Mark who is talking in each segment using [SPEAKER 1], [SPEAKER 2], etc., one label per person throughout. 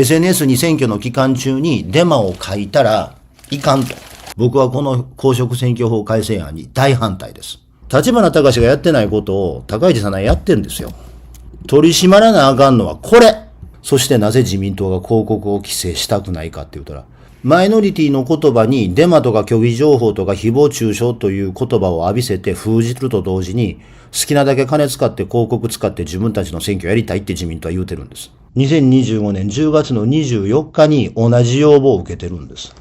[SPEAKER 1] SNS に選挙の期間中にデマを書いたらいかんと。僕はこの公職選挙法改正案に大反対です。立花隆がやってないことを高市早苗やってるんですよ。取り締まらなあかんのはこれ。そしてなぜ自民党が広告を規制したくないかって言ったら、マイノリティの言葉にデマとか虚偽情報とか誹謗中傷という言葉を浴びせて封じると同時に、好きなだけ金使って広告使って自分たちの選挙やりたいって自民党は言うてるんです。2025年10月の24日に同じ要望を受けてるんです。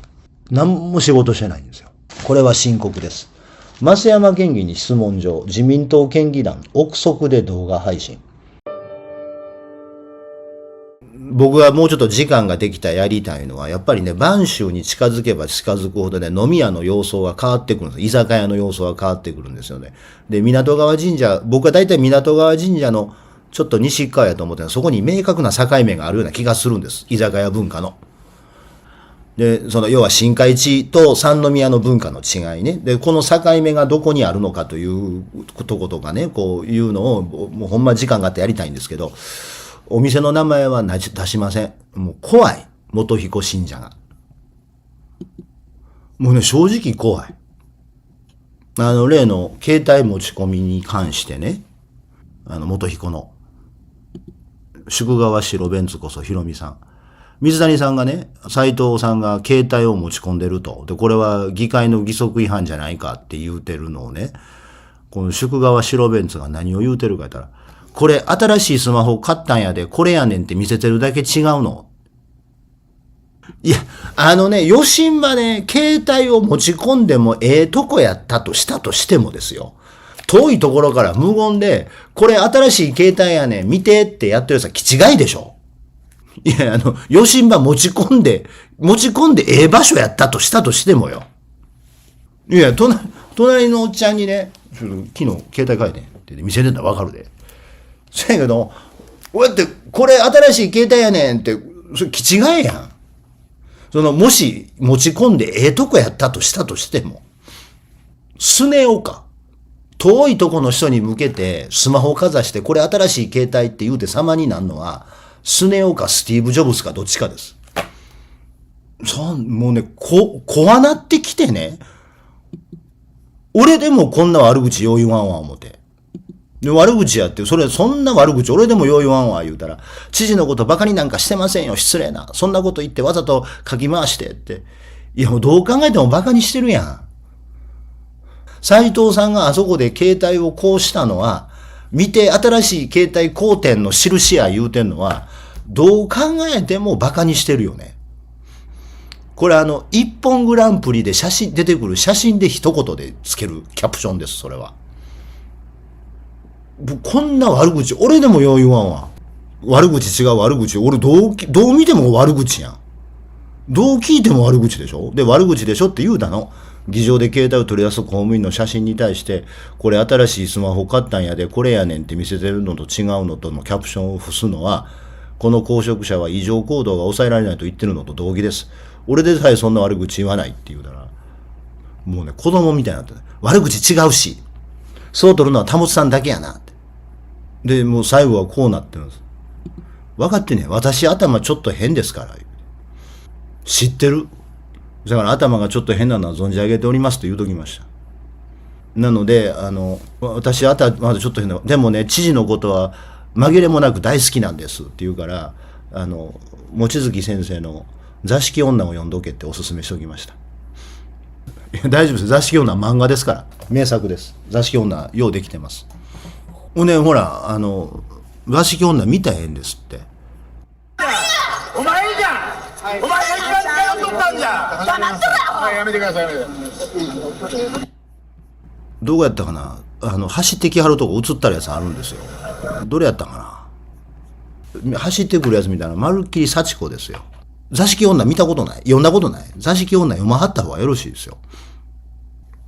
[SPEAKER 1] 何も仕事してないんですよ。これは深刻です。増山県議に質問状、自民党県議団、憶測で動画配信。僕がもうちょっと時間ができたらやりたいのは、やっぱりね、晩秋に近づけば近づくほどね、飲み屋の様相が変わってくるんです。居酒屋の様相が変わってくるんですよね。で、港川神社、僕は大体港川神社のちょっと西側やと思ってる、そこに明確な境目があるような気がするんです。居酒屋文化の。で、要は新海地と三宮の文化の違いね。で、この境目がどこにあるのかというとことかね、こういうのを、もうほんま時間があってやりたいんですけど、お店の名前は出しません。もう怖い。元彦信者が。もうね、正直怖い。例の携帯持ち込みに関してね、元彦の。宿川白ベンツこそヒロミさん。水谷さんがね、斉藤さんが携帯を持ち込んでると。で、これは議会の規則違反じゃないかって言うてるのをね、この宿川白ベンツが何を言うてるか言ったら、これ新しいスマホ買ったんやで、これやねんって見せてるだけ違うの。いや、余震はね、携帯を持ち込んでもええとこやったとしたとしてもですよ。遠いところから無言で、これ新しい携帯やねん、見てってやってるやつは気違いでしょ。いや、余震は持ち込んでええ場所やったとしたとしてもよ。いや、隣のおっちゃんにね、昨日携帯変えてんって見せてたらわかるで。そやけど、これ新しい携帯やねんって、それ気違いやん。もし持ち込んでええとこやったとしたとしても、スネ夫か。遠いとこの人に向けてスマホかざして、これ新しい携帯って言うて様になるのは、スネ夫かスティーブ・ジョブズかどっちかです。もうね、怖なってきてね、俺でもこんな悪口よう言わんわ思て。で、悪口やって、そんな悪口俺でもよう言わんわ言うたら、知事のことバカになんかしてませんよ、失礼な。そんなこと言ってわざと書き回してって。いや、もうどう考えてもバカにしてるやん。斉藤さんがあそこで携帯をこうしたのは、見て新しい携帯公店の印や言うてんのは、どう考えてもバカにしてるよね。これ一本グランプリで出てくる写真で一言でつけるキャプションです、それは。こんな悪口、俺でもよう言わんわ。悪口違う悪口。俺どう見ても悪口やん。どう聞いても悪口でしょ。で、悪口でしょって言うたの。議場で携帯を取り出す公務員の写真に対して、これ新しいスマホ買ったんやで、これやねんって見せてるのと違うのとのキャプションを付すのは、この公職者は異常行動が抑えられないと言ってるのと同義です。俺でさえそんな悪口言わないって言うたら、もうね、子供みたいになってね、悪口違うし、そう取るのは保さんだけやなって。で、もう最後はこうなってるんです。分かってね、私頭ちょっと変ですから。知ってる。だから頭がちょっと変なのは存じ上げておりますと言うときました。なので、私まだちょっと変な、でもね、知事のことは紛れもなく大好きなんですって言うから、望月先生の座敷女を読んどけっておすすめしておきました。いや大丈夫です。座敷女は漫画ですから。名作です。座敷女、ようできてます。ほら、座敷女見たらええんですって。
[SPEAKER 2] お前じゃん、お前が一番通っとったんじゃん。黙っとろよ。やめてください、やめて。
[SPEAKER 1] どこやったかな、走ってきはるとこ映ったるやつあるんですよ。どれやったかな、走ってくるやつみたいな、まるっきり幸子ですよ。座敷女見たことない、読んだことない。座敷女読まはった方がよろしいですよ。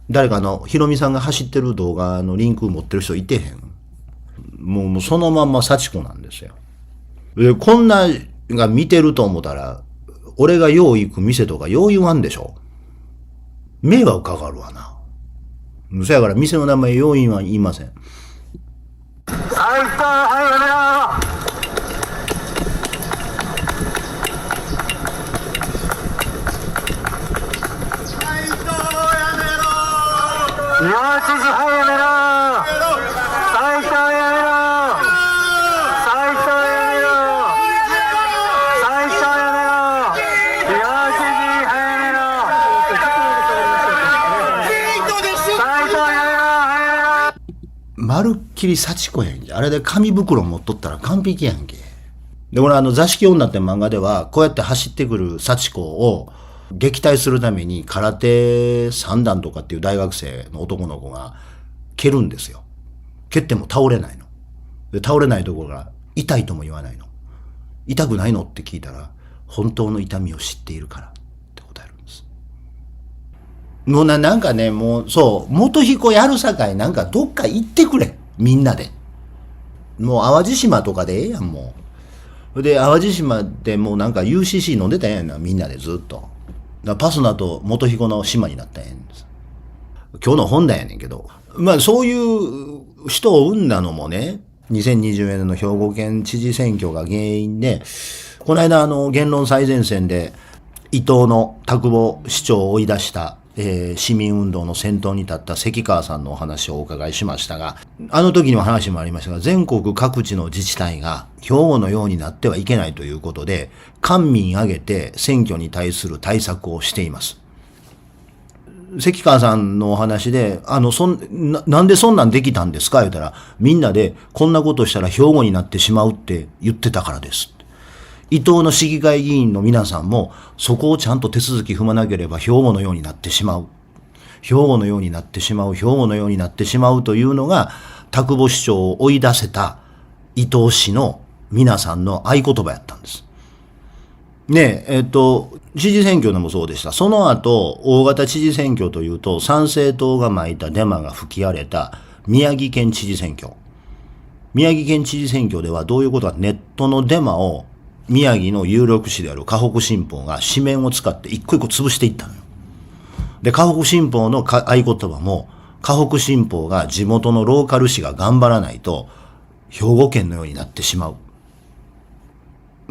[SPEAKER 1] 誰かひろみさんが走ってる動画のリンク持ってる人いてへん。もうそのまんま幸子なんですよ。で、こんなが見てると思ったら、俺がよう行く店とかよう言わんでしょ。迷惑かかるわな。そやから店の名前よう言いません。
[SPEAKER 2] 知事早めろ。斉藤やめろ。斉藤やめろ。斉藤やめろ。知事早めろ。斉藤やめろ。早めろ。
[SPEAKER 1] まるっきり幸子やんけ。あれで紙袋持っとったら完璧やんけ。で、これ座敷女って漫画では、こうやって走ってくる幸子を撃退するために空手3段とかっていう大学生の男の子が蹴るんですよ。蹴っても倒れないの。で、倒れないところが痛いとも言わないの。痛くないのって聞いたら、本当の痛みを知っているからって答えるんです。もうなんかね、もうそう、元彦やるさかいなんかどっか行ってくれ。みんなで。もう淡路島とかでええやん、もう。で、淡路島でもうなんか UCC 飲んでたんやんな、みんなでずっと。だからパスナと元彦の島になったんやん。今日の本題やねんけど。まあそういう人を生んだのもね、2020年の兵庫県知事選挙が原因で、この間言論最前線で伊藤の田久保市長を追い出した、市民運動の先頭に立った関川さんのお話をお伺いしましたが、あの時にも話もありましたが、全国各地の自治体が兵庫のようになってはいけないということで、官民挙げて選挙に対する対策をしています。関川さんのお話で、なんでそんなんできたんですか言ったら、みんなでこんなことしたら兵庫になってしまうって言ってたからです。伊東の市議会議員の皆さんも、そこをちゃんと手続き踏まなければ兵庫のようになってしまう。兵庫のようになってしまう。兵庫のようになってしまうというのが、田久保市長を追い出せた伊東市の皆さんの合言葉やったんです。ねえ、知事選挙でもそうでした。その後、大型知事選挙というと、参政党が巻いたデマが吹き荒れた宮城県知事選挙。宮城県知事選挙ではどういうことか、ネットのデマを宮城の有力紙である河北新報が紙面を使って一個一個潰していったのよ。で、河北新報の合言葉も、河北新報が地元のローカル紙が頑張らないと、兵庫県のようになってしまう。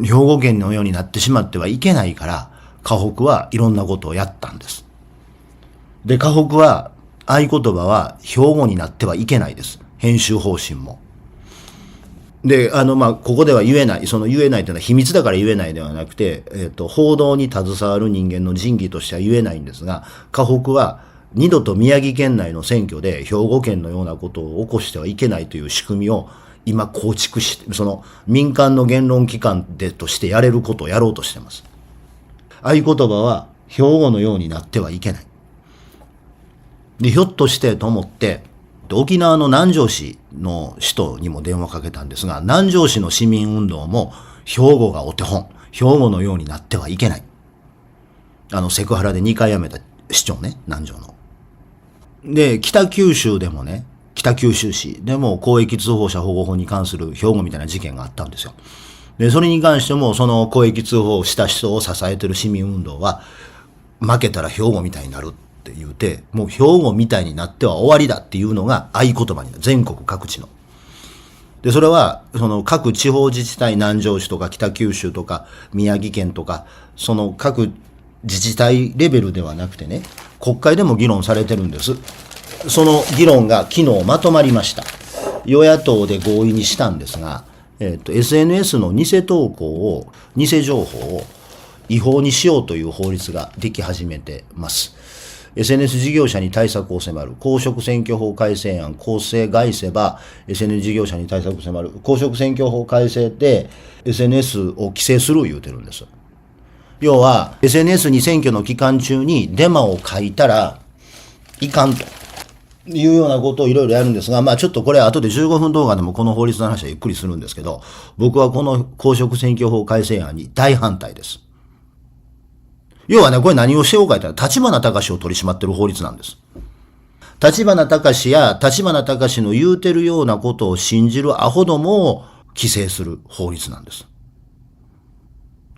[SPEAKER 1] 兵庫県のようになってしまってはいけないから、河北はいろんなことをやったんです。で、河北は、合言葉は兵庫になってはいけないです。編集方針も。で、ここでは言えない。その言えないというのは秘密だから言えないではなくて、報道に携わる人間の仁義としては言えないんですが、河北は二度と宮城県内の選挙で兵庫県のようなことを起こしてはいけないという仕組みを今構築して、その民間の言論機関でとしてやれることをやろうとしています。合言葉は兵庫のようになってはいけない。で、ひょっとしてと思って、沖縄の南城市の市長にも電話かけたんですが、南城市の市民運動も兵庫がお手本、兵庫のようになってはいけない。セクハラで2回辞めた市長ね、南城の。で、北九州でもね、北九州市でも公益通報者保護法に関する兵庫みたいな事件があったんですよ。で、それに関してもその公益通報をした人を支えている市民運動は、負けたら兵庫みたいになるって言うて、もう兵庫みたいになっては終わりだっていうのが合言葉になる。全国各地の。で、それは、その各地方自治体、南城市とか北九州とか宮城県とか、その各自治体レベルではなくてね、国会でも議論されてるんです。その議論が昨日まとまりました。与野党で合意にしたんですが、SNS の偽投稿を、偽情報を違法にしようという法律ができ始めてます。SNS 事業者に対策を迫る公職選挙法改正案構成概せば SNS 事業者に対策を迫る公職選挙法改正で SNS を規制する言うてるんです。要は SNS に選挙の期間中にデマを書いたらいかんというようなことをいろいろやるんですが、ちょっとこれ後で15分動画でもこの法律の話はゆっくりするんですけど、僕はこの公職選挙法改正案に大反対です。要はね、これ何をしておうか言ったら、立花隆を取り締まってる法律なんです。立花隆や立花隆の言うてるようなことを信じるアホどもを規制する法律なんです。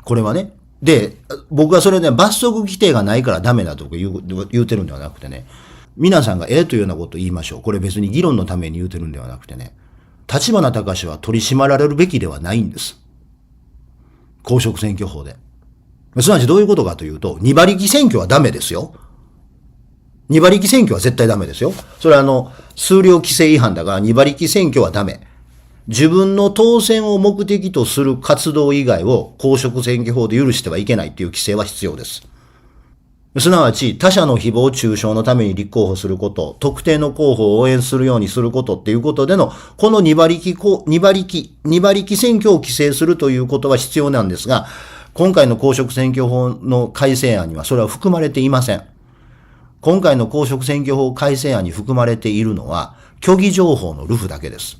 [SPEAKER 1] これはね。で、僕はそれね、罰則規定がないからダメだと言うてるんではなくてね、皆さんがというようなことを言いましょう。これ別に議論のために言うてるんではなくてね、立花隆は取り締まられるべきではないんです。公職選挙法で。すなわちどういうことかというと、2馬力選挙はダメですよ。2馬力選挙は絶対ダメですよ。それは数量規制違反だから2馬力選挙はダメ。自分の当選を目的とする活動以外を公職選挙法で許してはいけないっていう規制は必要です。すなわち、他者の誹謗中傷のために立候補すること、特定の候補を応援するようにすることっていうことでの、この2馬力選挙を規制するということは必要なんですが、今回の公職選挙法の改正案にはそれは含まれていません。今回の公職選挙法改正案に含まれているのは、虚偽情報の流布だけです。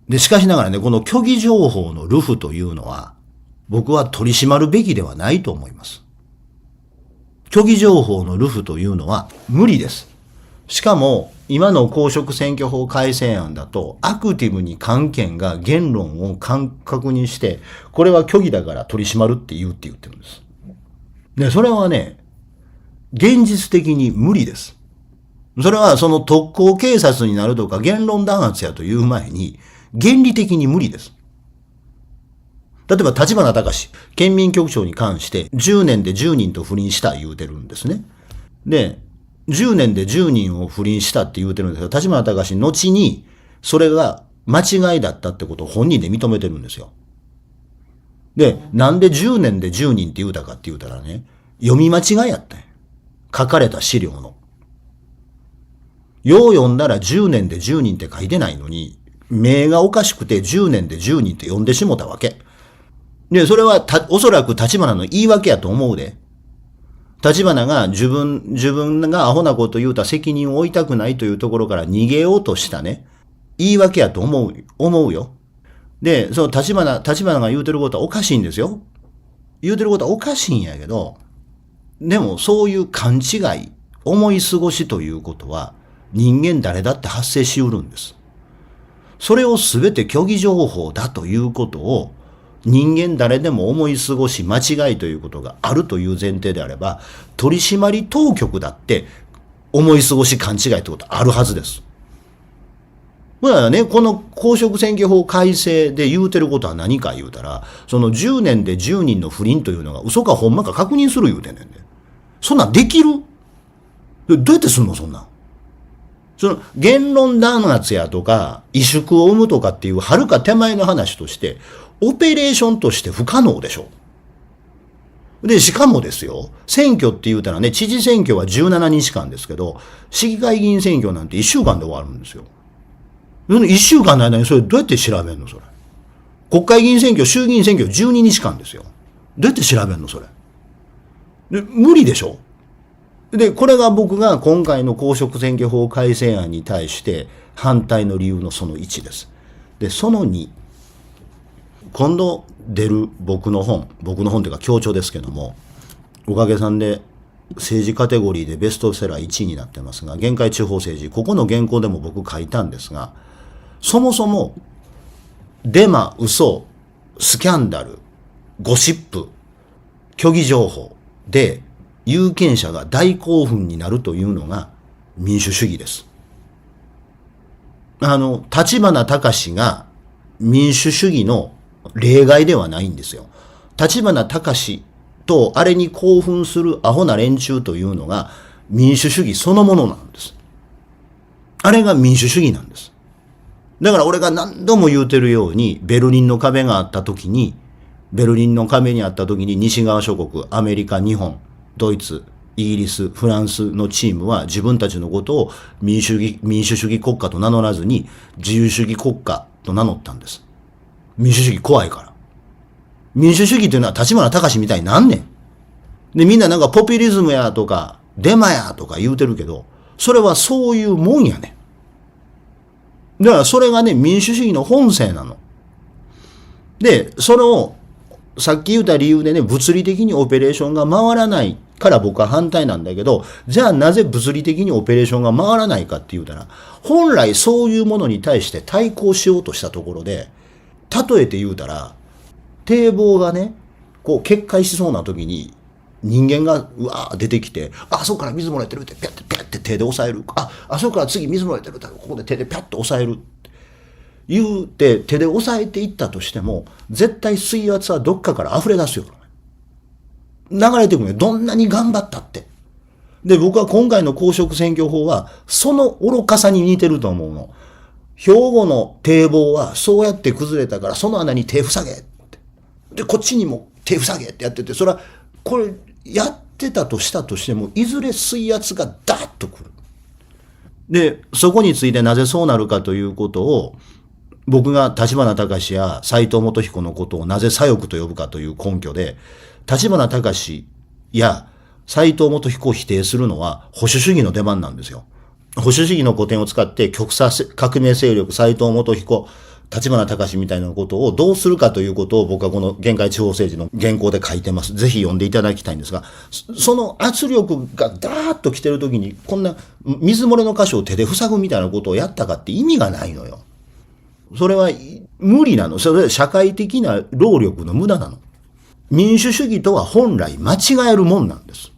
[SPEAKER 1] で、しかしながらね、この虚偽情報の流布というのは、僕は取り締まるべきではないと思います。虚偽情報の流布というのは無理です。しかも、今の公職選挙法改正案だと、アクティブに官憲が言論を確認して、これは虚偽だから取り締まるって言ってるんです。で、それはね、現実的に無理です。それはその特攻警察になるとか言論弾圧やという前に、原理的に無理です。例えば、立花隆、県民局長に関して、10年で10人と不倫した言うてるんですね。で、10年で10人を不倫したって言うてるんですけど、立花隆、後に、それが間違いだったってことを本人で認めてるんですよ。で、なんで10年で10人って言うたかって言うたらね、読み間違いやったんや。書かれた資料の。よう読んだら10年で10人って書いてないのに、名がおかしくて10年で10人って読んでしもたわけ。で、それはおそらく立花の言い訳やと思うで。立花が自分がアホなこと言うた責任を負いたくないというところから逃げようとしたね。言い訳やと思うよ。で、その立花が言うてることはおかしいんですよ。言うてることはおかしいんやけど、でもそういう勘違い、思い過ごしということは人間誰だって発生しうるんです。それをすべて虚偽情報だということを人間誰でも思い過ごし間違いということがあるという前提であれば、取締当局だって思い過ごし勘違いってことあるはずです。だからね、この公職選挙法改正で言うてることは何か言うたら、その10年で10人の不倫というのが嘘かほんまか確認する言うてんねんで。そんなんできる？どうやってすんのそんなん。その言論弾圧やとか萎縮を生むとかっていうはるか手前の話として、オペレーションとして不可能でしょ。で、しかもですよ、選挙って言うたらね、知事選挙は17日間ですけど、市議会議員選挙なんて1週間で終わるんですよ。1週間の間にそれどうやって調べんのそれ。国会議員選挙、衆議院選挙12日間ですよ。どうやって調べんのそれ。で、無理でしょ。で、これが僕が今回の公職選挙法改正案に対して反対の理由のその1です。で、その2。今度出る僕の本というか強調ですけども、おかげさんで政治カテゴリーでベストセラー1位になってますが、限界地方政治、ここの原稿でも僕書いたんですが、そもそもデマ、嘘、スキャンダル、ゴシップ、虚偽情報で有権者が大興奮になるというのが民主主義です。立花隆が民主主義の例外ではないんですよ。立花隆とあれに興奮するアホな連中というのが民主主義そのものなんです。あれが民主主義なんです。だから俺が何度も言うてるように、ベルリンの壁にあった時に西側諸国、アメリカ、日本、ドイツ、イギリス、フランスのチームは自分たちのことを民主主義国家と名乗らずに自由主義国家と名乗ったんです。民主主義怖いから。民主主義っていうのは立花隆みたいになんねん。で、みんななんかポピュリズムやとか、デマやとか言うてるけど、それはそういうもんやねん。だからそれがね、民主主義の本性なの。で、その、さっき言った理由でね、物理的にオペレーションが回らないから僕は反対なんだけど、じゃあなぜ物理的にオペレーションが回らないかって言うたら、本来そういうものに対して対抗しようとしたところで、例えて言うたら、堤防がね、こう決壊しそうな時に、人間がうわー出てきて、あそこから水漏れてるってピャッて手で押さえる。あそこから次水漏れてるってここで手でピャッと押さえる。言うて手で押さえていったとしても、絶対水圧はどっかから溢れ出すよ。流れてくるね。どんなに頑張ったって。で、僕は今回の公職選挙法は、その愚かさに似てると思うの。兵庫の堤防はそうやって崩れたから、その穴に手塞げって。で、こっちにも手塞げってやってて、それは、これ、やってたとしたとしても、いずれ水圧がダーッとくる。で、そこについてなぜそうなるかということを、僕が立花隆や斉藤元彦のことをなぜ左翼と呼ぶかという根拠で、立花隆や斉藤元彦を否定するのは保守主義の出番なんですよ。保守主義の古典を使って極左革命勢力斉藤元彦、立花隆みたいなことをどうするかということを僕はこの限界地方政治の原稿で書いてます。ぜひ読んでいただきたいんですが、その圧力がダーッと来てる時にこんな水漏れの箇所を手で塞ぐみたいなことをやったかって意味がないのよ。それは無理なの。それは社会的な労力の無駄なの。民主主義とは本来間違えるもんなんです。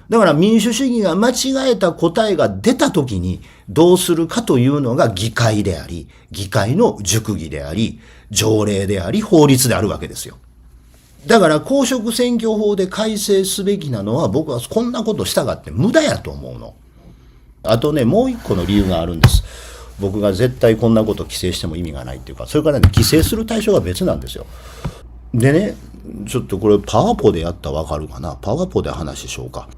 [SPEAKER 1] だから民主主義が間違えた答えが出たときにどうするかというのが議会であり、議会の熟議であり、条例であり、法律であるわけですよ。だから公職選挙法で改正すべきなのは僕はこんなことしたがって無駄やと思うの。あとね、もう一個の理由があるんです。僕が絶対こんなこと規制しても意味がないっていうか、それからね、規制する対象が別なんですよ。でね、ちょっとこれパワポでやったらわかるかな。パワポで話しようか。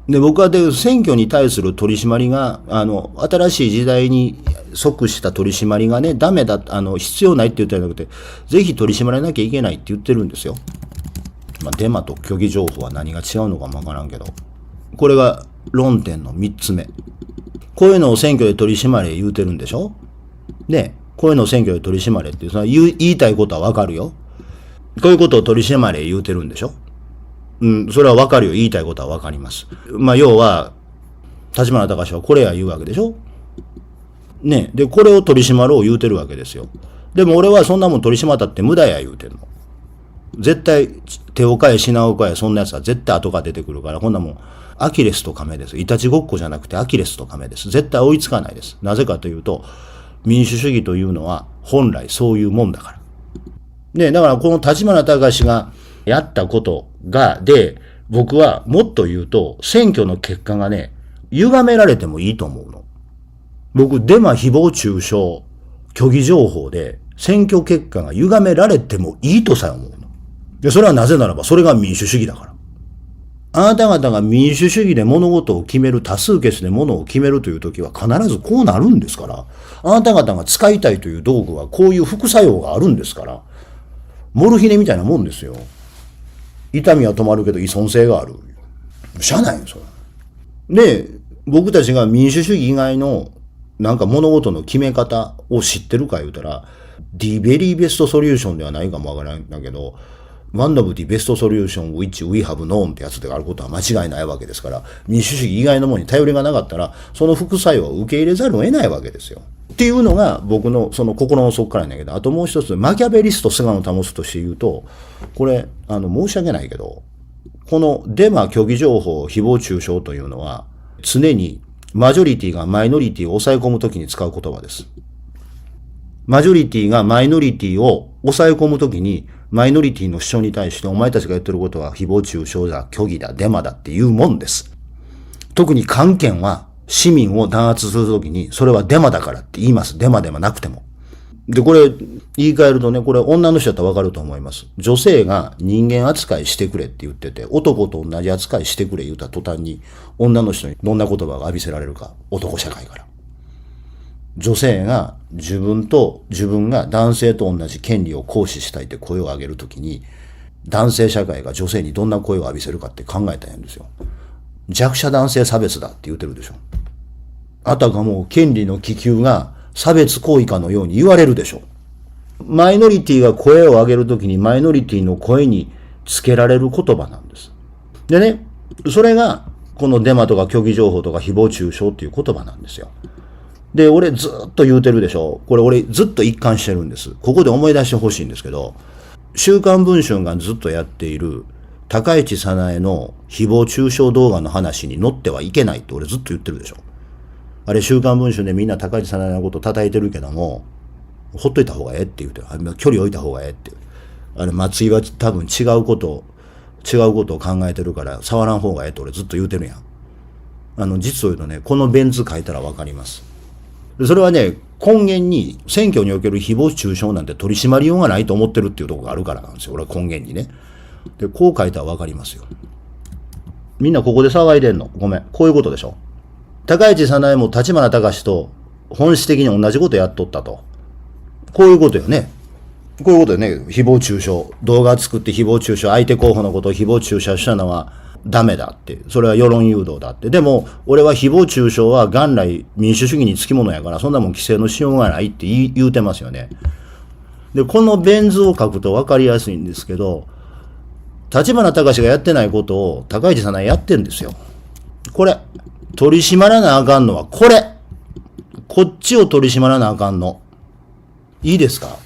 [SPEAKER 1] で、僕は選挙に対する取り締まりが、新しい時代に即した取り締まりがね、ダメだ、必要ないって言ってなくて、ぜひ取り締まらなきゃいけないって言ってるんですよ。まあ、デマと虚偽情報は何が違うのかもわからんけど。これが論点の3つ目。こういうのを選挙で取り締まれ言うてるんでしょ。で、こういうのを選挙で取り締まれってその言いたいことはわかるよ。こういうことを取り締まれ言うてるんでしょ。それはわかるよ。言いたいことはわかります。まあ、要は、立花隆はこれや言うわけでしょ。ね。で、これを取り締まろう言うてるわけですよ。でも俺はそんなもん取り締まったって無駄や言うてんの。絶対、手を変え品を変え、そんなやつは絶対後が出てくるから、こんなもん、アキレスと亀です。イタチごっこじゃなくてアキレスと亀です。絶対追いつかないです。なぜかというと、民主主義というのは本来そういうもんだから。で、だからこの立花隆がやったことで、僕はもっと言うと、選挙の結果がね、歪められてもいいと思うの。僕、デマ、誹謗中傷、虚偽情報で、選挙結果が歪められてもいいとさえ思うの。で、それはなぜならば、それが民主主義だから。あなた方が民主主義で物事を決める、多数決で物を決めるというときは必ずこうなるんですから。あなた方が使いたいという道具はこういう副作用があるんですから。モルヒネみたいなもんですよ。痛みは止まるけど依存性がある。しゃあないよ、それ。で、僕たちが民主主義以外のなんか物事の決め方を知ってるか言うたら、The very best solution ではないかもわからないんだけど、One of the best solution which we have known ってやつであることは間違いないわけですから、民主主義以外のものに頼りがなかったら、その副作用を受け入れざるを得ないわけですよ。っていうのが僕のその心の底からなんだけど、あともう一つ、マキャベリスト菅野保として言うと、これ、申し訳ないけど、このデマ、虚偽情報、誹謗中傷というのは、常にマジョリティがマイノリティを抑え込むときに使う言葉です。マジョリティがマイノリティを抑え込むときに、マイノリティの主張に対してお前たちが言ってることは誹謗中傷だ、虚偽だ、デマだっていうもんです。特に漢検は市民を弾圧するときに、それはデマだからって言います。デマではなくても。で、これ、言い換えるとね、これ女の人だったらわかると思います。女性が人間扱いしてくれって言ってて、男と同じ扱いしてくれ言った途端に、女の人にどんな言葉が浴びせられるか。男社会から。女性が自分が男性と同じ権利を行使したいって声を上げるときに、男性社会が女性にどんな声を浴びせるかって考えたんですよ。弱者男性差別だって言ってるでしょ。あたかも権利の希求が差別行為かのように言われるでしょ。マイノリティが声を上げるときにマイノリティの声につけられる言葉なんです。でね、それがこのデマとか虚偽情報とか誹謗中傷っていう言葉なんですよ。で、俺ずっと言うてるでしょ。これ俺ずっと一貫してるんです。ここで思い出してほしいんですけど、週刊文春がずっとやっている高市早苗の誹謗中傷動画の話に乗ってはいけないって俺ずっと言ってるでしょ。あれ週刊文春でみんな高市早苗のこと叩いてるけども、ほっといた方がええって言ってる。距離置いた方がええって。松井は多分違うことを考えてるから触らん方がええって俺ずっと言うてるやん。実を言うとね、このベン図書いたらわかります。それはね、根源に選挙における誹謗中傷なんて取り締まりようがないと思ってるっていうところがあるからなんですよ。俺は根源にね。で、こう書いたらわかりますよ。みんなここで騒いでんの。ごめん。こういうことでしょ。高市早苗も立花隆と本質的に同じことやっとったと。こういうことよね。こういうことよね。誹謗中傷。動画作って誹謗中傷。相手候補のことを誹謗中傷したのはダメだって。それは世論誘導だって。でも、俺は誹謗中傷は元来民主主義につきものやから、そんなもん規制のしようがないって言うてますよね。で、このベン図を書くと分かりやすいんですけど、立花隆がやってないことを高市早苗やってんですよ。これ。取り締まらなあかんのはこれ。こっちを取り締まらなあかんの。いいですか？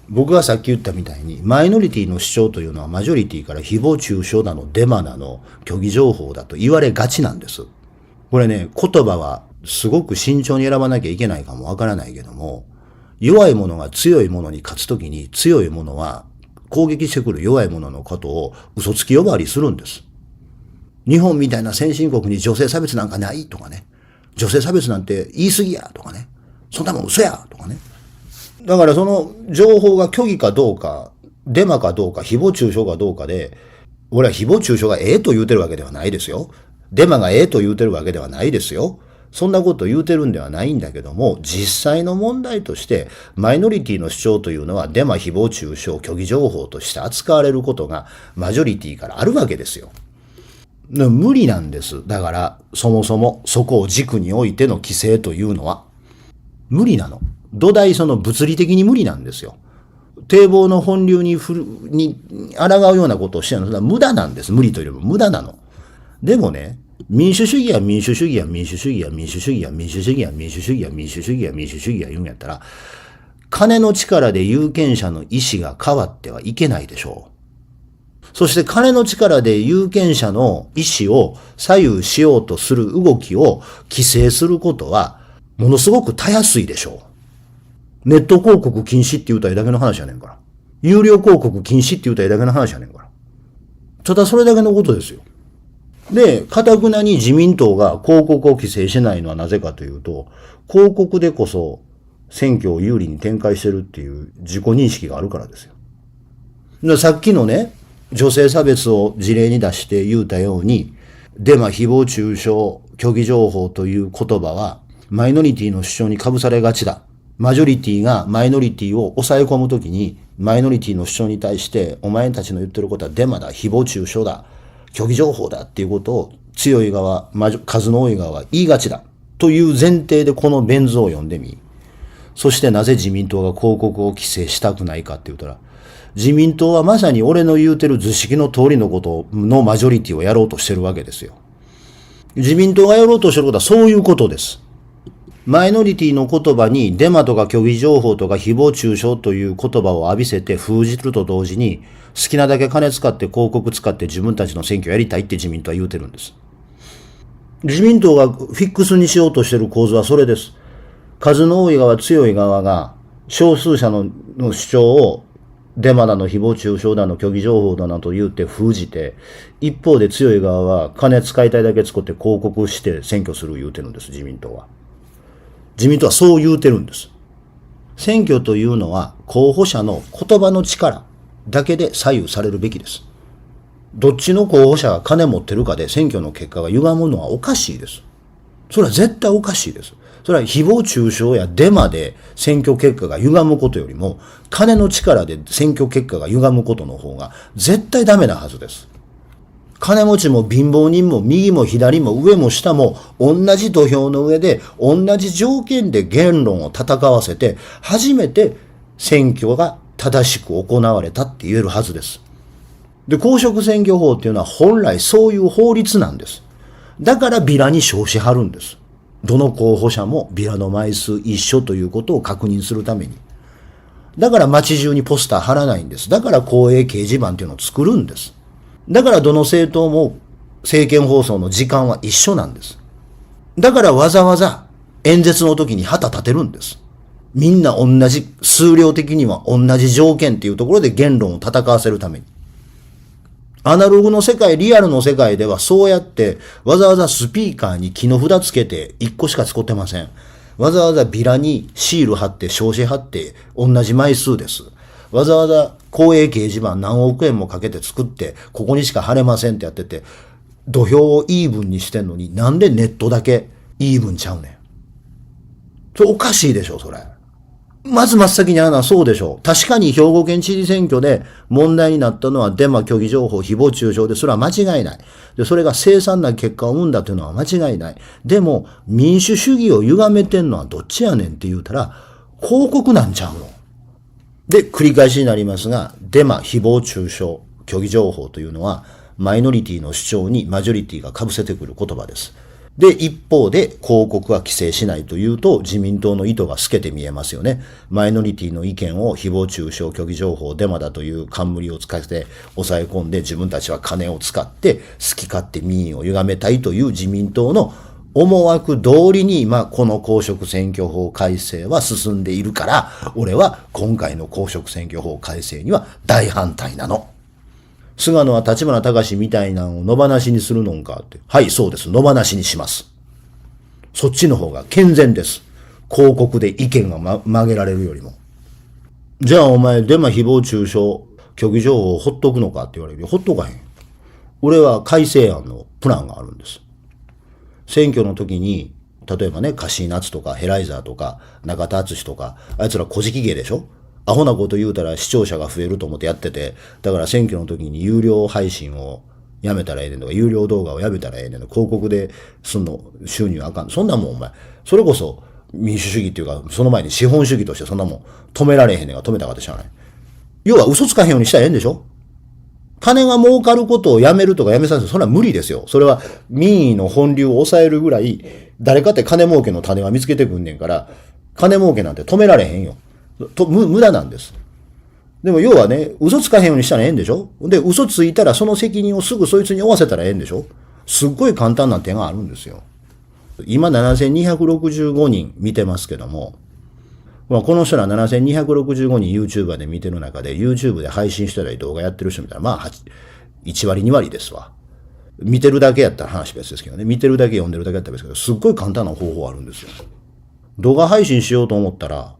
[SPEAKER 1] 僕がさっき言ったみたいに、マイノリティの主張というのはマジョリティから誹謗中傷だの、デマなの、虚偽情報だと言われがちなんです。これね、言葉はすごく慎重に選ばなきゃいけないかもわからないけども、弱い者が強い者に勝つときに、強い者は攻撃してくる弱い者のことを嘘つき呼ばわりするんです。日本みたいな先進国に女性差別なんかないとかね。女性差別なんて言い過ぎやとかね。そんなもん嘘やとかね。だからその情報が虚偽かどうか、デマかどうか、誹謗中傷かどうかで、俺は誹謗中傷がええと言うてるわけではないですよ。デマがええと言うてるわけではないですよ。そんなこと言うてるんではないんだけども、実際の問題として、マイノリティの主張というのはデマ、誹謗中傷、虚偽情報として扱われることがマジョリティからあるわけですよ。無理なんです。だから、そもそもそこを軸においての規制というのは、無理なの。土台その物理的に無理なんですよ。堤防の本流に抗うようなことをしてるのは無駄なんです。無理というよりも無駄なの。でもね、民主主義や民主主義や民主主義や民主主義や民主主義や民主主義や民主主義や民主主義や言うんやったら、金の力で有権者の意思が変わってはいけないでしょう。そして金の力で有権者の意思を左右しようとする動きを規制することは、ものすごくたやすいでしょう。ネット広告禁止って言うたらだけの話やねんから。有料広告禁止って言うたらだけの話やねんから。ただそれだけのことですよ。で、堅くなに自民党が広告を規制しないのはなぜかというと、広告でこそ選挙を有利に展開してるっていう自己認識があるからですよ。でさっきのね、女性差別を事例に出して言うたように、デマ、誹謗中傷、虚偽情報という言葉は、マイノリティの主張に被されがちだ。マジョリティがマイノリティを抑え込むときに、マイノリティの主張に対して、お前たちの言ってることはデマだ、誹謗中傷だ、虚偽情報だっていうことを強い側、数の多い側は言いがちだ。という前提でこのベン図を読んでみ。そしてなぜ自民党が広告を規制したくないかって言ったら、自民党はまさに俺の言うてる図式の通りのことのマジョリティをやろうとしてるわけですよ。自民党がやろうとしてることはそういうことです。マイノリティの言葉にデマとか虚偽情報とか誹謗中傷という言葉を浴びせて封じると同時に、好きなだけ金使って広告使って自分たちの選挙やりたいって自民党は言うてるんです。自民党がフィックスにしようとしてる構図はそれです。数の多い側、強い側が少数者の主張をデマだの誹謗中傷だの虚偽情報だなと言って封じて、一方で強い側は金使いたいだけ使って広告して選挙する言うてるんです、自民党は。自民党はそう言うてるんです。選挙というのは候補者の言葉の力だけで左右されるべきです。どっちの候補者が金持ってるかで選挙の結果が歪むのはおかしいです。それは絶対おかしいです。それは誹謗中傷やデマで選挙結果が歪むことよりも、金の力で選挙結果が歪むことの方が絶対ダメなはずです。金持ちも貧乏人も右も左も上も下も同じ土俵の上で同じ条件で言論を戦わせて初めて選挙が正しく行われたって言えるはずです。で、公職選挙法っていうのは本来そういう法律なんです。だからビラに証し貼るんです。どの候補者もビラの枚数一緒ということを確認するために。だから街中にポスター貼らないんです。だから公営掲示板っていうのを作るんです。だからどの政党も政見放送の時間は一緒なんです。だからわざわざ演説の時に旗立てるんです。みんな同じ、数量的には同じ条件っていうところで言論を戦わせるために。アナログの世界、リアルの世界ではそうやってわざわざスピーカーに木の札つけて1個しか使ってません。わざわざビラにシール貼って証紙貼って同じ枚数です。わざわざ公営掲示板何億円もかけて作ってここにしか貼れませんってやってて土俵をイーブンにしてんのになんでネットだけイーブンちゃうねん。それおかしいでしょ、それ。まず真っ先にあるのはそうでしょう。確かに兵庫県知事選挙で問題になったのはデマ、虚偽情報、誹謗中傷で、それは間違いない。で、それが凄惨な結果を生んだというのは間違いない。でも、民主主義を歪めてんのはどっちやねんって言うたら、広告なんちゃうの。で、繰り返しになりますが、デマ、誹謗中傷、虚偽情報というのは、マイノリティの主張にマジョリティが被せてくる言葉です。で、一方で広告は規制しないというと自民党の意図が透けて見えますよね。マイノリティの意見を誹謗中傷、虚偽情報、デマだという冠を使って抑え込んで自分たちは金を使って好き勝手民意を歪めたいという自民党の思惑通りに今この公職選挙法改正は進んでいるから、俺は今回の公職選挙法改正には大反対なの。菅野は立花隆みたいなのを野放しにするのんかって。はい、そうです。野放しにします。そっちの方が健全です。広告で意見が曲げられるよりも。じゃあお前デマ誹謗中傷、虚偽情報をほっとくのかって言われるよ。ほっとかへん。俺は改正案のプランがあるんです。選挙の時に、例えばね、カシーナッツとかヘライザーとか中田敦とか、あいつら小じ芸でしょ？アホなこと言うたら視聴者が増えると思ってやってて、だから選挙の時に有料配信をやめたらええねんとか、有料動画をやめたらええねんとか、広告ですんの収入あかん。そんなもんお前、それこそ民主主義っていうか、その前に資本主義としてそんなもん止められへんねんが止めたかってしゃあない。要は嘘つかへんようにしたらええんでしょ？金が儲かることをやめるとかやめさせる、それは無理ですよ。それは民意の本流を抑えるぐらい、誰かって金儲けの種は見つけてくんねんから、金儲けなんて止められへんよ。無駄なんです。でも要はね、嘘つかへんようにしたらええんでしょ？で、嘘ついたらその責任をすぐそいつに負わせたらええんでしょ？すっごい簡単な点があるんですよ。今7265人見てますけども、この人ら7265人 YouTuber で見てる中で YouTube で配信したり動画やってる人見たらまあ1割2割ですわ。見てるだけやったら話別ですけどね。見てるだけ読んでるだけやったら別ですけど、すっごい簡単な方法あるんですよ。動画配信しようと思ったら、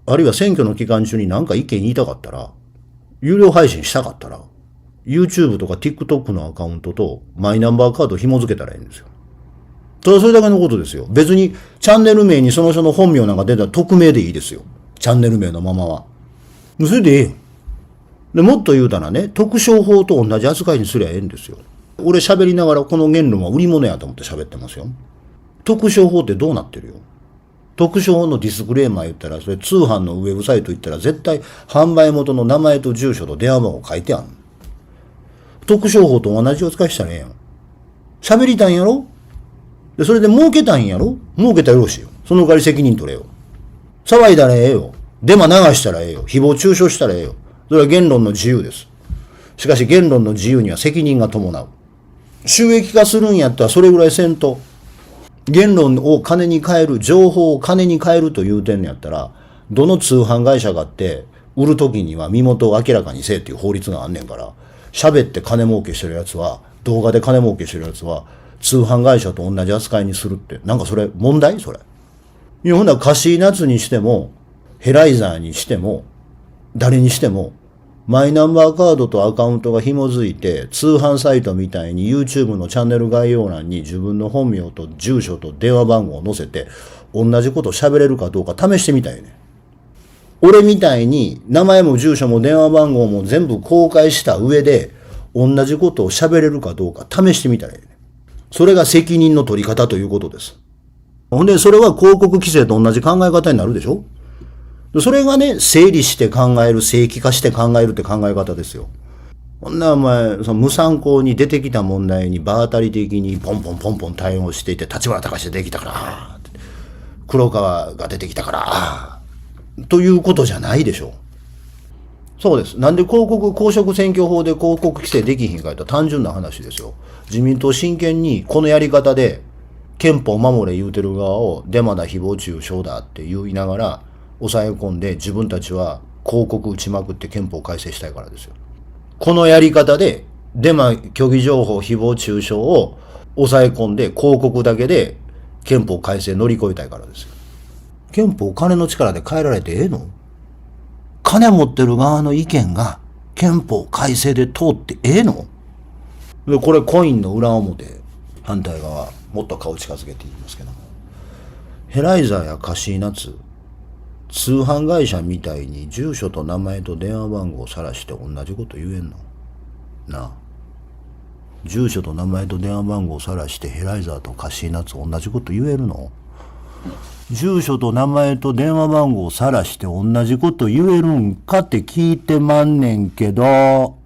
[SPEAKER 1] あるいは選挙の期間中に何か意見言いたかったら、有料配信したかったら、YouTube とか TikTok のアカウントとマイナンバーカード紐付けたらいいんですよ。ただそれだけのことですよ。別にチャンネル名にその人の本名なんか出たら匿名でいいですよ。チャンネル名のままは。それでええよ。で、もっと言うたらね、特商法と同じ扱いにすりゃええんですよ。俺喋りながらこの言論は売り物やと思って喋ってますよ。特商法ってどうなってるよ。特商法のディスクレーマー言ったら、それ通販のウェブサイト行ったら絶対販売元の名前と住所と電話番号書いてある。特商法と同じ扱いしたらええやん。喋りたいんやろ？で、それで儲けたいんやろ？儲けたらよろしいよ。その代わり責任取れよ。騒いだらええよ。デマ流したらええよ。誹謗中傷したらええよ。それは言論の自由です。しかし言論の自由には責任が伴う。収益化するんやったらそれぐらいせんと。言論を金に変える、情報を金に変えるという点にやったら、どの通販会社があって、売るときには身元を明らかにせえっていう法律があんねんから、喋って金儲けしてるやつは、動画で金儲けしてるやつは、通販会社と同じ扱いにするって、なんかそれ問題？それ。いや、ほんならカシーナッツにしても、ヘライザーにしても、誰にしても、マイナンバーカードとアカウントが紐づいて、通販サイトみたいに YouTube のチャンネル概要欄に自分の本名と住所と電話番号を載せて、同じこと喋れるかどうか試してみたいね。俺みたいに名前も住所も電話番号も全部公開した上で、同じことを喋れるかどうか試してみたらいいね。それが責任の取り方ということです。ほんで、それは広告規制と同じ考え方になるでしょ？それがね、整理して考える、正規化して考えるって考え方ですよ。ほんならお前、その無参考に出てきた問題に場当たり的にポンポンポンポン対応していて、立花隆出てきたから、黒川が出てきたから、ということじゃないでしょ。そうです。なんで公職選挙法で広告規制できひんかと単純な話ですよ。自民党真剣にこのやり方で憲法守れ言うてる側をデマだ誹謗中傷だって言いながら抑え込んで自分たちは広告打ちまくって憲法改正したいからですよ。このやり方でデマ、虚偽情報、誹謗中傷を抑え込んで広告だけで憲法改正乗り越えたいからですよ。憲法金の力で変えられてええの？金持ってる側の意見が憲法改正で通ってええの？で、これコインの裏表、反対側、もっと顔近づけて言いますけども。ヘライザーやカシーナツ、通販会社みたいに住所と名前と電話番号を晒して同じこと言えんの？なあ。住所と名前と電話番号を晒してヘライザーとカシーナツ同じこと言えるの？住所と名前と電話番号を晒して同じこと言えるんかって聞いてまんねんけど。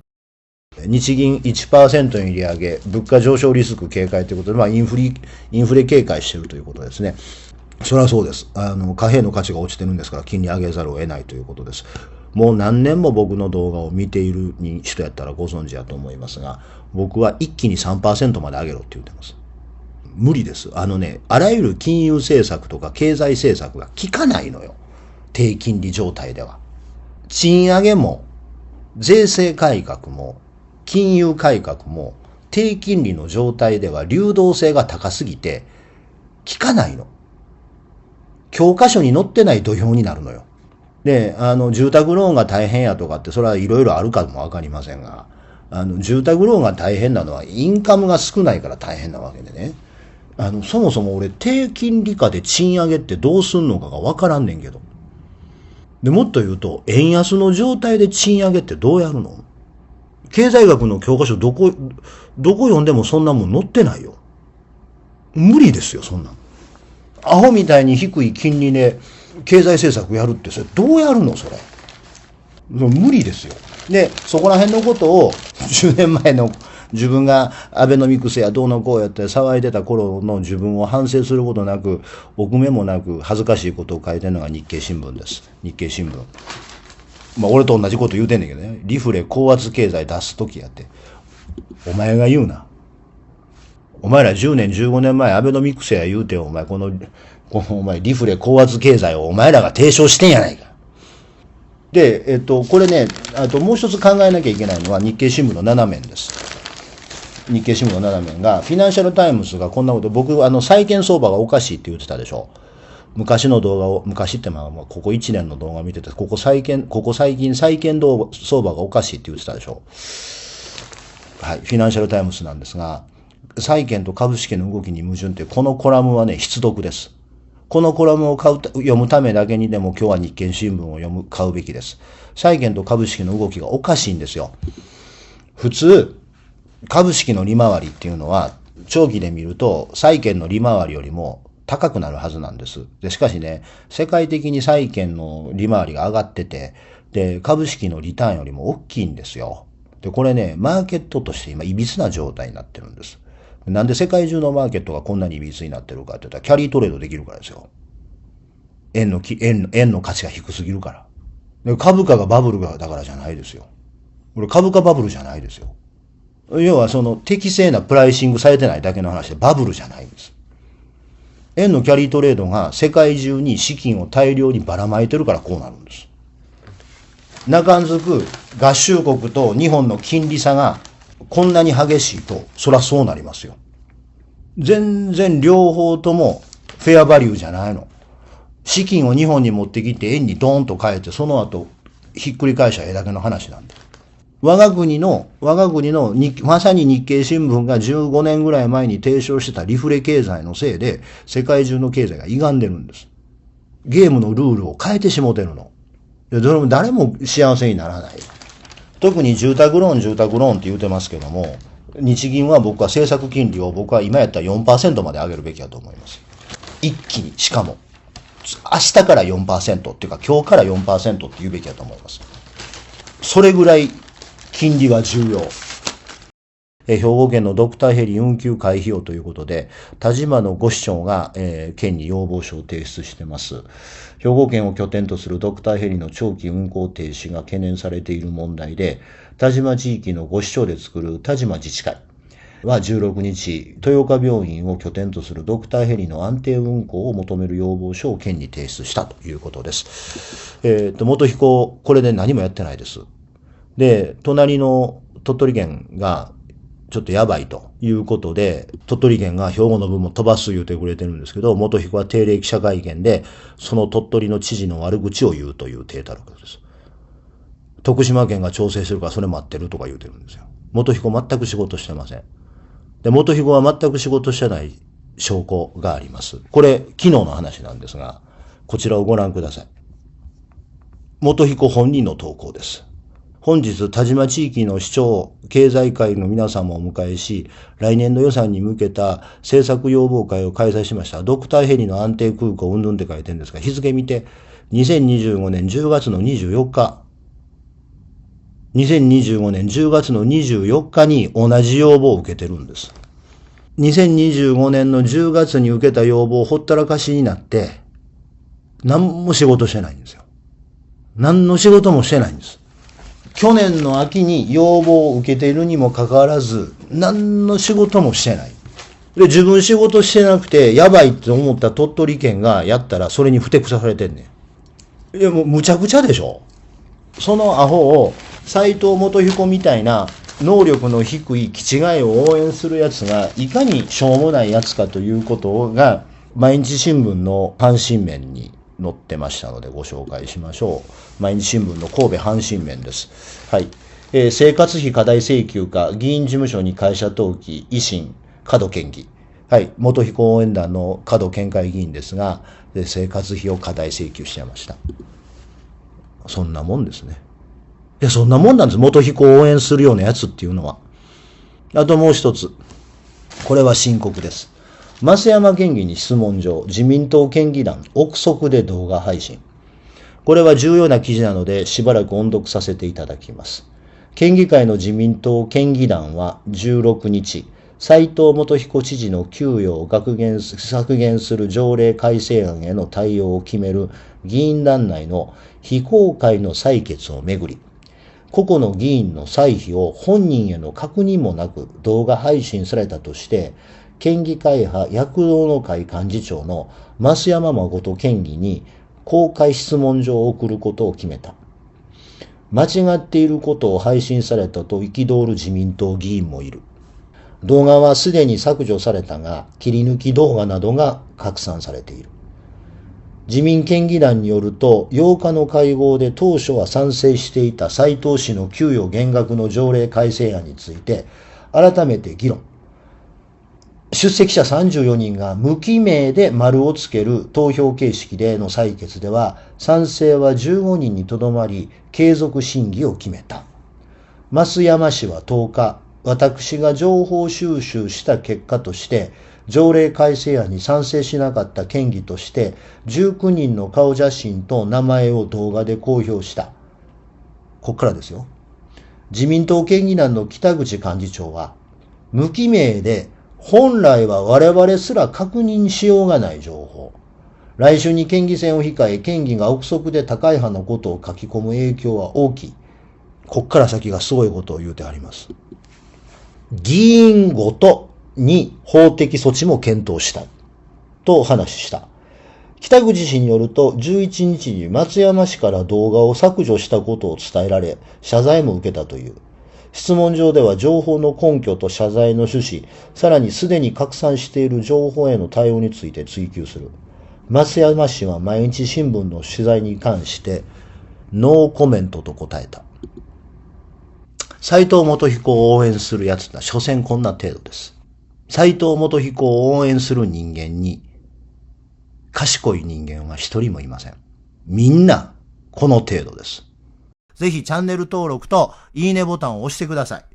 [SPEAKER 1] 日銀 1% に利上げ、物価上昇リスク警戒ということで、インフレ警戒しているということですね。それはそうです。貨幣の価値が落ちてるんですから、金利上げざるを得ないということです。もう何年も僕の動画を見ている人やったらご存知やと思いますが、僕は一気に 3% まで上げろって言ってます。無理です。あらゆる金融政策とか経済政策が効かないのよ。低金利状態では。賃上げも、税制改革も、金融改革も、低金利の状態では流動性が高すぎて、効かないの。教科書に載ってない土俵になるのよ。で、住宅ローンが大変やとかって、それはいろいろあるかもわかりませんが、住宅ローンが大変なのはインカムが少ないから大変なわけでね。そもそも俺低金利下で賃上げってどうすんのかがわからんねんけど。で、もっと言うと、円安の状態で賃上げってどうやるの？経済学の教科書どこ読んでもそんなもん載ってないよ。無理ですよ、そんなの。アホみたいに低い金利で経済政策やるって、それどうやるのそれ。無理ですよ。で、そこら辺のことを10年前の自分がアベノミクスやどうのこうやって騒いでた頃の自分を反省することなく、臆面もなく恥ずかしいことを書いてるのが日経新聞です。日経新聞。俺と同じこと言うてんねんけどね。リフレ高圧経済出すときやって。お前が言うな。お前ら10年15年前アベノミクスや言うてお前このお前リフレ高圧経済をお前らが提唱してんやないか。で、これね、あともう一つ考えなきゃいけないのは日経新聞の7面です。日経新聞の7面が、フィナンシャルタイムズがこんなこと、僕、債券相場がおかしいって言ってたでしょ。昔の動画を、昔ってここ1年の動画見てて、ここ最近債券相場がおかしいって言ってたでしょ。はい、フィナンシャルタイムズなんですが、債券と株式の動きに矛盾って、このコラムはね、必読です。このコラムを読むためだけにでも今日は日経新聞を買うべきです。債券と株式の動きがおかしいんですよ。普通、株式の利回りっていうのは、長期で見ると債券の利回りよりも高くなるはずなんです。で、しかしね、世界的に債券の利回りが上がってて、で、株式のリターンよりも大きいんですよ。で、これね、マーケットとして今、いびつな状態になってるんです。なんで世界中のマーケットがこんなにいびつになってるかって言ったら、キャリートレードできるからですよ。円の価値が低すぎるから。で、株価がバブルだからじゃないですよ。これ株価バブルじゃないですよ。要は適正なプライシングされてないだけの話でバブルじゃないんです。円のキャリートレードが世界中に資金を大量にばらまいてるからこうなるんです。中んづく合衆国と日本の金利差がこんなに激しいと、そらそうなりますよ。全然両方ともフェアバリューじゃないの。資金を日本に持ってきて円にドーンと変えて、その後ひっくり返した絵だけの話なんで。我が国のまさに日経新聞が15年ぐらい前に提唱してたリフレ経済のせいで、世界中の経済が歪んでるんです。ゲームのルールを変えてしもてるの。で、誰も幸せにならない。特に住宅ローンって言うてますけども、日銀は僕は政策金利を僕は今やったら 4% まで上げるべきだと思います。一気に、しかも。明日から 4% っていうか今日から 4% って言うべきだと思います。それぐらい金利が重要。兵庫県のドクターヘリ運休回避をということで、田島の5市長が、県に要望書を提出しています。兵庫県を拠点とするドクターヘリの長期運行停止が懸念されている問題で、田島地域の5市長で作る田島自治会は16日、豊岡病院を拠点とするドクターヘリの安定運行を求める要望書を県に提出したということです。元彦、これで何もやってないです。で、隣の鳥取県がちょっとやばいということで、鳥取県が兵庫の分も飛ばす言うてくれてるんですけど、元彦は定例記者会見で、その鳥取の知事の悪口を言うという体たらくです。徳島県が調整するからそれ待ってるとか言うてるんですよ。元彦全く仕事してません。で、元彦は全く仕事してない証拠があります。これ、昨日の話なんですが、こちらをご覧ください。元彦本人の投稿です。本日、田島地域の市長、経済界の皆様をお迎えし、来年度予算に向けた政策要望会を開催しました。ドクターヘリの安定空港うんぬんって書いてるんですが、日付見て、2025年10月の24日、2025年10月の24日に同じ要望を受けてるんです。2025年の10月に受けた要望をほったらかしになって、何も仕事してないんですよ。何の仕事もしてないんです。去年の秋に要望を受けているにもかかわらず、何の仕事もしてない。で、自分仕事してなくて、やばいって思った鳥取県がやったら、それにふてくさされてんねん。いや、もうむちゃくちゃでしょ。そのアホを、斉藤元彦みたいな能力の低い気違いを応援するやつが、いかにしょうもないやつかということが、毎日新聞の阪神面に載ってましたのでご紹介しましょう。毎日新聞の神戸阪神面です。はい。生活費過大請求か、議員事務所に会社登記、維新、角県議。はい。元彦応援団の角県会議員ですが、生活費を過大請求してました。そんなもんですね。いや、そんなもんなんです。元彦を応援するようなやつっていうのは。あともう一つ。これは深刻です。増山県議に質問状、自民党県議団、憶測で動画配信。これは重要な記事なので、しばらく音読させていただきます。県議会の自民党県議団は16日、斉藤元彦知事の給与を削減する条例改正案への対応を決める議員団内の非公開の採決をめぐり、個々の議員の歳費を本人への確認もなく動画配信されたとして、県議会派躍動の会幹事長の増山誠県議に公開質問状を送ることを決めた。間違っていることを配信されたと憤る自民党議員もいる。動画はすでに削除されたが、切り抜き動画などが拡散されている。自民県議団によると、8日の会合で当初は賛成していた斉藤氏の給与減額の条例改正案について、改めて議論。出席者34人が無記名で丸をつける投票形式での採決では、賛成は15人にとどまり、継続審議を決めた。増山氏は10日、私が情報収集した結果として、条例改正案に賛成しなかった県議として、19人の顔写真と名前を動画で公表した。こっからですよ。自民党県議団の北口幹事長は、無記名で、本来は我々すら確認しようがない情報。来週に県議選を控え、県議が憶測で高い派のことを書き込む影響は大きい。こっから先がすごいことを言うてあります。議員ごとに法的措置も検討した。と話した。北口氏によると、11日に松山氏から動画を削除したことを伝えられ、謝罪も受けたという。質問状では情報の根拠と謝罪の趣旨、さらにすでに拡散している情報への対応について追及する。松山氏は毎日新聞の取材に関して、ノーコメントと答えた。斉藤元彦を応援する奴は、所詮こんな程度です。斉藤元彦を応援する人間に、賢い人間は一人もいません。みんな、この程度です。ぜひチャンネル登録といいねボタンを押してください。